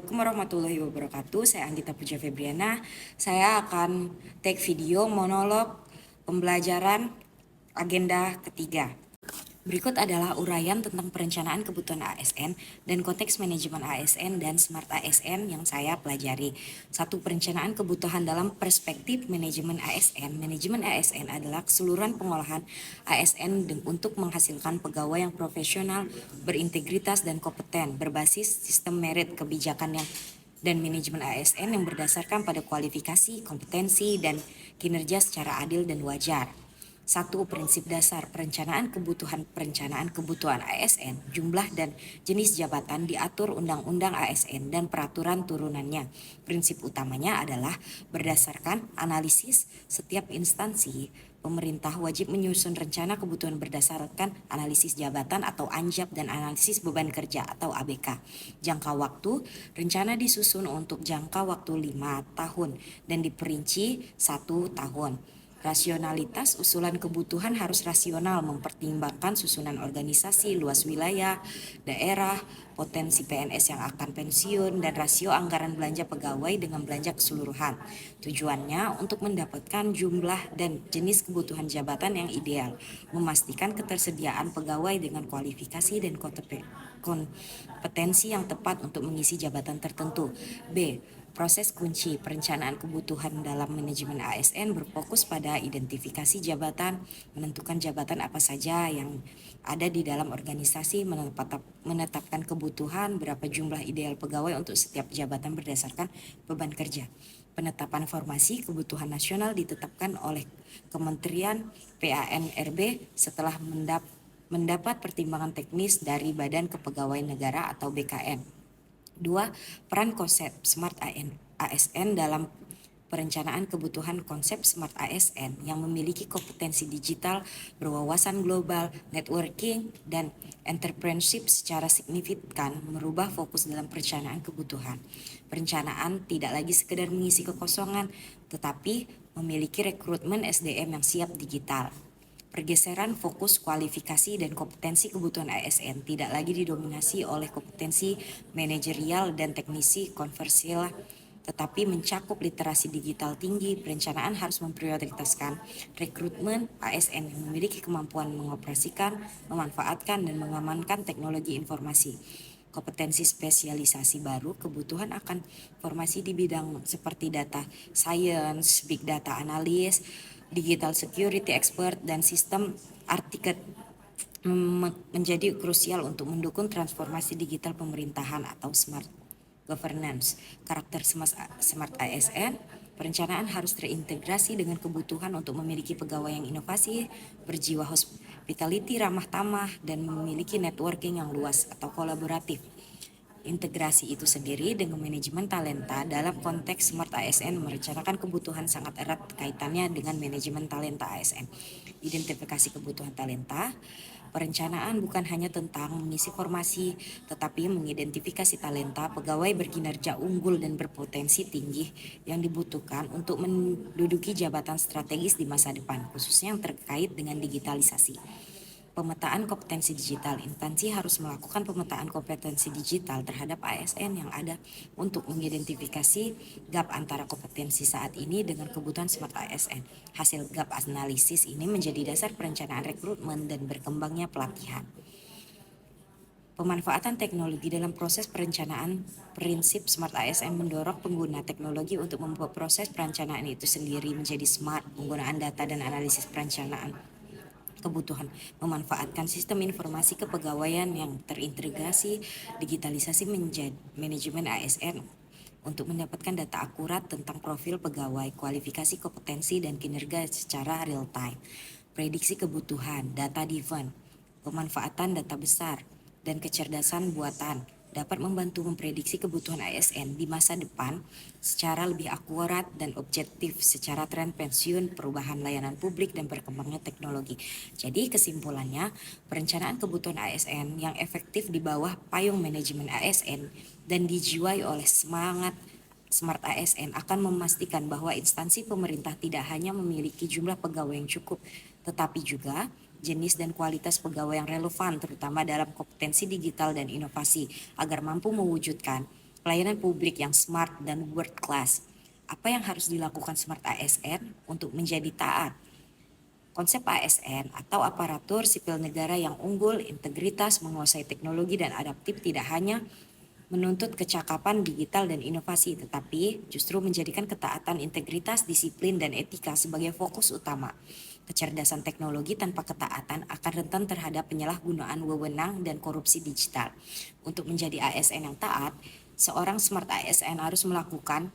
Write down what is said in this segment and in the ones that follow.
Assalamualaikum warahmatullahi wabarakatuh. Saya Anggita Puja Febriana. Saya akan take video monolog pembelajaran agenda ketiga. Berikut adalah uraian tentang perencanaan kebutuhan ASN dan konteks manajemen ASN dan Smart ASN yang saya pelajari. 1. Perencanaan kebutuhan dalam perspektif manajemen ASN. Manajemen ASN adalah keseluruhan pengolahan ASN untuk menghasilkan pegawai yang profesional, berintegritas dan kompeten, berbasis sistem merit kebijakan dan manajemen ASN yang berdasarkan pada kualifikasi, kompetensi, dan kinerja secara adil dan wajar. 1. Prinsip dasar perencanaan kebutuhan ASN, jumlah dan jenis jabatan diatur Undang-Undang ASN dan peraturan turunannya. Prinsip utamanya adalah berdasarkan analisis setiap instansi, pemerintah wajib menyusun rencana kebutuhan berdasarkan analisis jabatan atau ANJAP dan analisis beban kerja atau ABK. Jangka waktu, rencana disusun untuk jangka waktu 5 tahun dan diperinci 1 tahun. Rasionalitas usulan kebutuhan harus rasional, mempertimbangkan susunan organisasi, luas wilayah, daerah, potensi PNS yang akan pensiun, dan rasio anggaran belanja pegawai dengan belanja keseluruhan. Tujuannya untuk mendapatkan jumlah dan jenis kebutuhan jabatan yang ideal, memastikan ketersediaan pegawai dengan kualifikasi dan kompetensi yang tepat untuk mengisi jabatan tertentu. B. Proses kunci perencanaan kebutuhan dalam manajemen ASN berfokus pada identifikasi jabatan, menentukan jabatan apa saja yang ada di dalam organisasi, menetapkan kebutuhan, berapa jumlah ideal pegawai untuk setiap jabatan berdasarkan beban kerja. Penetapan formasi kebutuhan nasional ditetapkan oleh Kementerian PANRB setelah mendapat pertimbangan teknis dari Badan Kepegawaian Negara atau BKN. 2. Peran konsep Smart ASN dalam perencanaan kebutuhan. Konsep Smart ASN yang memiliki kompetensi digital, berwawasan global, networking, dan entrepreneurship secara signifikan merubah fokus dalam perencanaan kebutuhan. Perencanaan tidak lagi sekedar mengisi kekosongan, tetapi memiliki rekrutmen SDM yang siap digital. Pergeseran fokus kualifikasi dan kompetensi kebutuhan ASN tidak lagi didominasi oleh kompetensi manajerial dan teknisi konversial, tetapi mencakup literasi digital tinggi. Perencanaan harus memprioritaskan rekrutmen ASN yang memiliki kemampuan mengoperasikan, memanfaatkan, dan mengamankan teknologi informasi. Kompetensi spesialisasi baru, kebutuhan akan formasi di bidang seperti data science, big data analis, digital security expert, dan sistem artikel menjadi krusial untuk mendukung transformasi digital pemerintahan atau smart governance. Karakter smart ASN, perencanaan harus terintegrasi dengan kebutuhan untuk memiliki pegawai yang inovasi, berjiwa hospitality ramah tamah, dan memiliki networking yang luas atau kolaboratif. Integrasi itu sendiri dengan manajemen talenta dalam konteks Smart ASN merencanakan kebutuhan sangat erat kaitannya dengan manajemen talenta ASN. Identifikasi kebutuhan talenta, perencanaan bukan hanya tentang mengisi formasi, tetapi mengidentifikasi talenta pegawai berkinerja unggul dan berpotensi tinggi yang dibutuhkan untuk menduduki jabatan strategis di masa depan, khususnya yang terkait dengan digitalisasi. Pemetaan kompetensi digital. Instansi harus melakukan pemetaan kompetensi digital terhadap ASN yang ada untuk mengidentifikasi gap antara kompetensi saat ini dengan kebutuhan Smart ASN. Hasil gap analisis ini menjadi dasar perencanaan rekrutmen dan berkembangnya pelatihan. Pemanfaatan teknologi dalam proses perencanaan. Prinsip Smart ASN mendorong pengguna teknologi untuk membuat proses perencanaan itu sendiri menjadi smart. Penggunaan data dan analisis perencanaan kebutuhan, memanfaatkan sistem informasi kepegawaian yang terintegrasi, digitalisasi manajemen ASN untuk mendapatkan data akurat tentang profil pegawai, kualifikasi, kompetensi, dan kinerja secara real time. Prediksi kebutuhan, data driven, pemanfaatan data besar, dan kecerdasan buatan dapat membantu memprediksi kebutuhan ASN di masa depan secara lebih akurat dan objektif secara tren pensiun, perubahan layanan publik, dan berkembangnya teknologi. Jadi kesimpulannya, perencanaan kebutuhan ASN yang efektif di bawah payung manajemen ASN dan dijiwai oleh semangat Smart ASN akan memastikan bahwa instansi pemerintah tidak hanya memiliki jumlah pegawai yang cukup, tetapi juga jenis dan kualitas pegawai yang relevan, terutama dalam kompetensi digital dan inovasi, agar mampu mewujudkan pelayanan publik yang smart dan world class. Apa yang harus dilakukan Smart ASN untuk menjadi taat? Konsep ASN atau aparatur sipil negara yang unggul, integritas, menguasai teknologi dan adaptif tidak hanya menuntut kecakapan digital dan inovasi, tetapi justru menjadikan ketaatan, integritas, disiplin, dan etika sebagai fokus utama. Kecerdasan teknologi tanpa ketaatan akan rentan terhadap penyalahgunaan wewenang dan korupsi digital. Untuk menjadi ASN yang taat, seorang smart ASN harus melakukan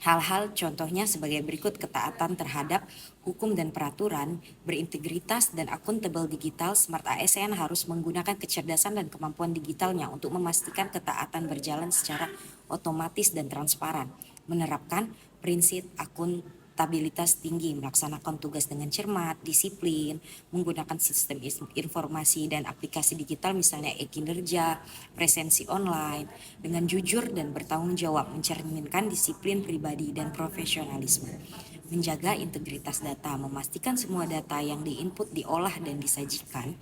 hal-hal contohnya sebagai berikut: ketaatan terhadap hukum dan peraturan, berintegritas dan akuntabel digital. Smart ASN harus menggunakan kecerdasan dan kemampuan digitalnya untuk memastikan ketaatan berjalan secara otomatis dan transparan. Menerapkan prinsip akuntabilitas tinggi, melaksanakan tugas dengan cermat, disiplin, menggunakan sistem informasi dan aplikasi digital misalnya e-kinerja, presensi online, dengan jujur dan bertanggung jawab, mencerminkan disiplin pribadi dan profesionalisme. Menjaga integritas data, memastikan semua data yang diinput diolah dan disajikan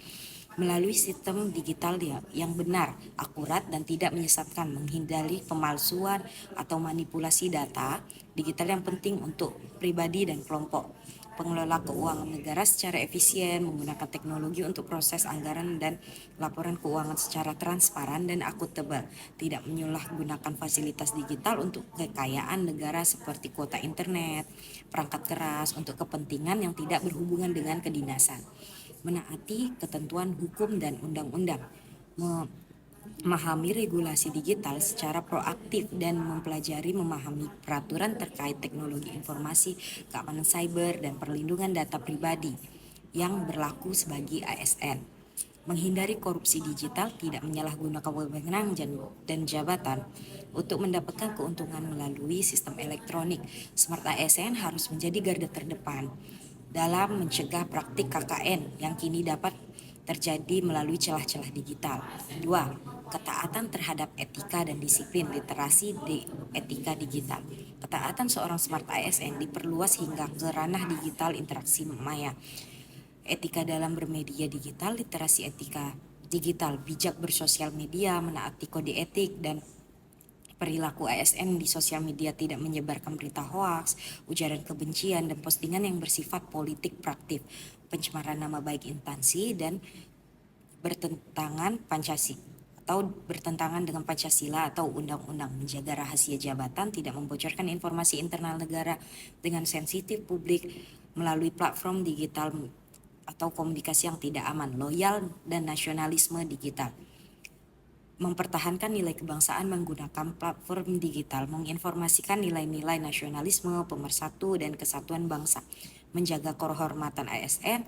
melalui sistem digital yang benar, akurat, dan tidak menyesatkan, menghindari pemalsuan atau manipulasi data digital yang penting untuk pribadi dan kelompok. Pengelola keuangan negara secara efisien, menggunakan teknologi untuk proses anggaran dan laporan keuangan secara transparan dan akuntabel, tidak menyalahgunakan fasilitas digital untuk kekayaan negara seperti kuota internet, perangkat keras untuk kepentingan yang tidak berhubungan dengan kedinasan. Menaati ketentuan hukum dan undang-undang, memahami regulasi digital secara proaktif dan memahami peraturan terkait teknologi informasi, keamanan cyber, dan perlindungan data pribadi yang berlaku sebagai ASN. Menghindari korupsi digital, tidak menyalahgunakan wewenang dan jabatan untuk mendapatkan keuntungan melalui sistem elektronik. Smart ASN harus menjadi garda terdepan dalam mencegah praktik KKN yang kini dapat terjadi melalui celah-celah digital. 2. Ketaatan terhadap etika dan disiplin, literasi etika digital. Ketaatan seorang smart ASN diperluas hingga ke ranah digital interaksi maya. Etika dalam bermedia digital, literasi etika digital, bijak bersosial media, menaati kode etik dan perilaku ASN di sosial media, tidak menyebarkan berita hoaks, ujaran kebencian, dan postingan yang bersifat politik praktis, pencemaran nama baik instansi, dan bertentangan dengan Pancasila atau undang-undang. Menjaga rahasia jabatan, tidak membocorkan informasi internal negara dengan sensitif publik melalui platform digital atau komunikasi yang tidak aman. Loyal dan nasionalisme digital, mempertahankan nilai kebangsaan menggunakan platform digital, menginformasikan nilai-nilai nasionalisme, pemersatu, dan kesatuan bangsa. Menjaga kehormatan ASN,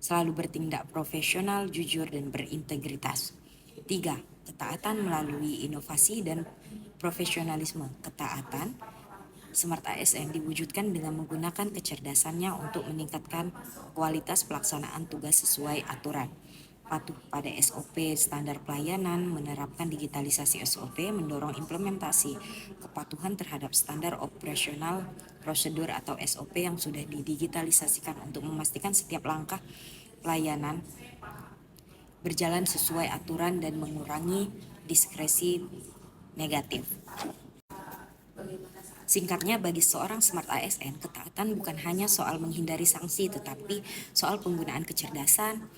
selalu bertindak profesional, jujur, dan berintegritas. 3. Ketaatan melalui inovasi dan profesionalisme. Ketaatan Smart ASN diwujudkan dengan menggunakan kecerdasannya untuk meningkatkan kualitas pelaksanaan tugas sesuai aturan. Patuh pada SOP standar pelayanan, menerapkan digitalisasi SOP, mendorong implementasi kepatuhan terhadap standar operasional prosedur atau SOP yang sudah didigitalisasikan untuk memastikan setiap langkah pelayanan berjalan sesuai aturan dan mengurangi diskresi negatif. Singkatnya, bagi seorang smart ASN, ketaatan bukan hanya soal menghindari sanksi, tetapi soal penggunaan kecerdasan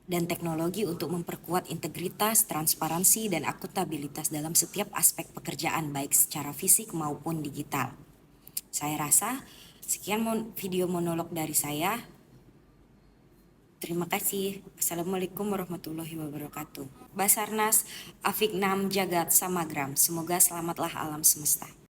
dan teknologi untuk memperkuat integritas, transparansi, dan akuntabilitas dalam setiap aspek pekerjaan, baik secara fisik maupun digital. Saya rasa sekian video monolog dari saya. Terima kasih. Assalamualaikum warahmatullahi wabarakatuh. Basarnas Afiknam Jagat Samagram. Semoga selamatlah alam semesta.